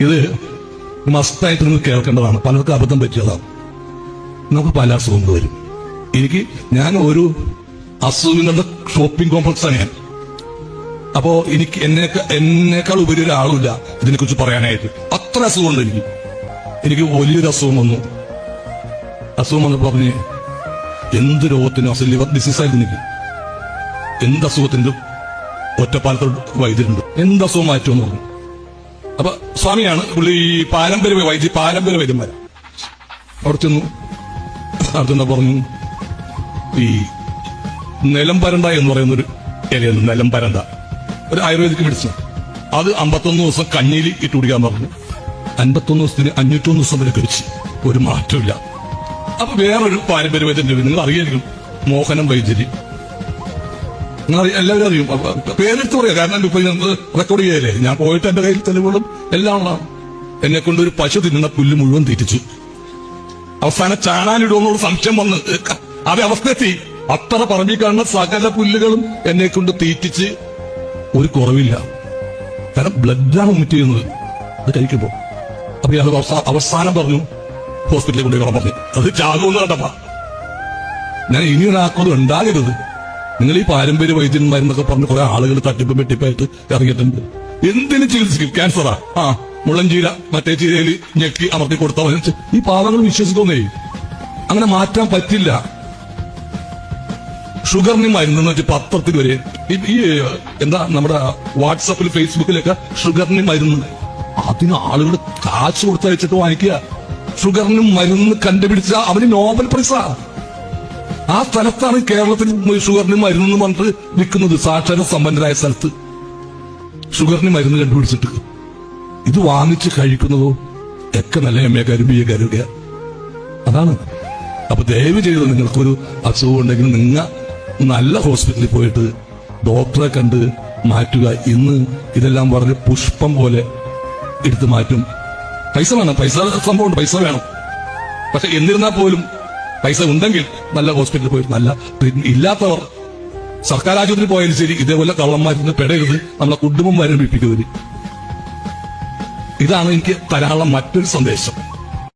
ഇത് മസ്റ്റായിട്ട് നിങ്ങൾ കേൾക്കേണ്ടതാണ്. പലർക്കും അബദ്ധം പറ്റിയതാണ്. നമുക്ക് പല അസുഖങ്ങൾ വരും. ഞാൻ ഒരു അസുഖങ്ങളുടെ ഷോപ്പിംഗ് കോംപ്ലക്സാണ് ഞാൻ. അപ്പോ എനിക്ക് എന്നേക്കാൾ ഉപരി ഒരാളുമില്ല ഇതിനെക്കുറിച്ച് പറയാനായിട്ട്. അത്ര അസുഖമുണ്ട് എനിക്ക് വലിയൊരു അസുഖം വന്നു. അസുഖം വന്ന് പറഞ്ഞ് എന്ത് രോഗത്തിനും ലിവർ ഡിസീസായിരുന്നു എനിക്ക്. എന്ത് അസുഖത്തിന്റെ ഒറ്റപ്പാലത്തോട് വൈദ്യുണ്ട്, എന്ത് അസുഖം മാറ്റുമെന്ന് പറഞ്ഞു. അപ്പൊ സ്വാമിയാണ് പുള്ളി. ഈ പാരമ്പര്യ വൈദ്യന്മാരാ. അവിടെ ചെന്നു. അടുത്തെന്താ പറഞ്ഞു, ഈ നിലംപരണ്ട എന്ന് പറയുന്നൊരു ഇലയുണ്ട്. നിലംപരണ്ട ഒരു ആയുർവേദിക് മെഡിസിൻ. അത് 51 ദിവസം കഞ്ഞിയിൽ ഇട്ട് കുടിക്കാൻ പറഞ്ഞു. 51 ദിവസത്തിന് 501 ദിവസം വരെ കഴിച്ച് ഒരു മാറ്റമില്ല. അപ്പൊ വേറൊരു പാരമ്പര്യ വൈദ്യന്റെ നിങ്ങൾ അറിയായിരിക്കും, മോഹനം വൈദ്യര്. നിങ്ങൾ എല്ലാവരും അറിയും. പേരെടുത്ത് പറയാം, കാരണം ഇപ്പൊ റെക്കോർഡ് ചെയ്യല്ലേ. ഞാൻ പോയിട്ട് എന്റെ കയ്യിൽ തെളിവുകളും എല്ലാം ഉള്ളതാണ്. എന്നെ കൊണ്ട് ഒരു പശു തിന്നുന്ന പുല്ല് മുഴുവൻ തീറ്റിച്ചു. അവസാനം ചാണാനിടുമെന്നുള്ള സംശയം വന്ന് അതേ അവസ്ഥയെത്തി. അത്ര പറമ്പിൽ കാണുന്ന സകല പുല്ലുകളും എന്നെ കൊണ്ട് തീറ്റിച്ച് ഒരു കുറവില്ല. കാരണം ബ്ലഡാണ് വൊമിറ്റ് ചെയ്യുന്നത് അത് കഴിക്കുമ്പോ. അപ്പൊ ഞാൻ അവസാനം പറഞ്ഞു ഹോസ്പിറ്റലിൽ കൊണ്ടുപോയി പറഞ്ഞു. അത് ചാകുമെന്ന് കണ്ടപ്പാ ഞാൻ ഇനിയൊരാൾക്കൊന്നും ഉണ്ടാകരുത്. നിങ്ങൾ ഈ പാരമ്പര്യ വൈദ്യന്മാരെന്നൊക്കെ പറഞ്ഞ് കുറെ ആളുകൾ തട്ടിപ്പും വെട്ടിപ്പായിട്ട് ഇറങ്ങിയിട്ടുണ്ട്. എന്തിനു ചികിത്സിക്കും? ക്യാൻസറാ, മുള്ളൻചീര മറ്റേ ചീരയിൽ ഞെക്കി അമർത്തി കൊടുത്താൽ ഈ പാവങ്ങൾ വിശ്വസിക്കുന്നേ. അങ്ങനെ മാറ്റാൻ പറ്റില്ല. ഷുഗറിന് മരുന്നെന്ന് വെച്ച് പത്രത്തിൽ വരെ ഈ എന്താ നമ്മുടെ വാട്സാപ്പിൽ ഫേസ്ബുക്കിലൊക്കെ ഷുഗറിന് മരുന്ന്. അതിന് ആളുകൾ കാശ് കൊടുത്തയച്ചിട്ട് വാങ്ങിക്കുക. ഷുഗറിന് മരുന്ന് കണ്ടുപിടിച്ച അവന് നോബൽ പ്രൈസാ. ആ സ്ഥലത്താണ് കേരളത്തിൽ ഷുഗറിന് മരുന്ന് പറഞ്ഞിട്ട് വിൽക്കുന്നത്. സാക്ഷര സമ്പന്നരായ സ്ഥലത്ത് ഷുഗറിന് മരുന്ന് കണ്ടുപിടിച്ചിട്ട് ഇത് വാങ്ങിച്ച് കഴിക്കുന്നതോ ഒക്കെ നല്ല എമ്മക്കാരും ബി എക്കാരും. അതാണ്. അപ്പൊ ദയവ് ചെയ്ത് നിങ്ങൾക്കൊരു അസുഖം ഉണ്ടെങ്കിൽ നിങ്ങൾ നല്ല ഹോസ്പിറ്റലിൽ പോയിട്ട് ഡോക്ടറെ കണ്ട് മാറ്റുക. ഇന്ന് ഇതെല്ലാം പറഞ്ഞ് പുഷ്പം പോലെ എടുത്ത് മാറ്റും. പൈസ വേണം, പൈസ സംഭവമുണ്ട്, പൈസ വേണം. പക്ഷെ എന്നിരുന്നാൽ പോലും പൈസ ഉണ്ടെങ്കിൽ നല്ല ഹോസ്പിറ്റലിൽ പോയിട്ട് നല്ല ട്രീറ്റ്മെന്റ്. ഇല്ലാത്തവർ സർക്കാർ ആശുപത്രിയിൽ പോയാലും ശരി ഇതേപോലെ കള്ളന്മാരിന്ന് പെടരുത്, നമ്മളെ കുടുംബം വരമ്പിപ്പിക്കരുത്. ഇതാണ് എനിക്ക് തരാനുള്ള മറ്റൊരു സന്ദേശം.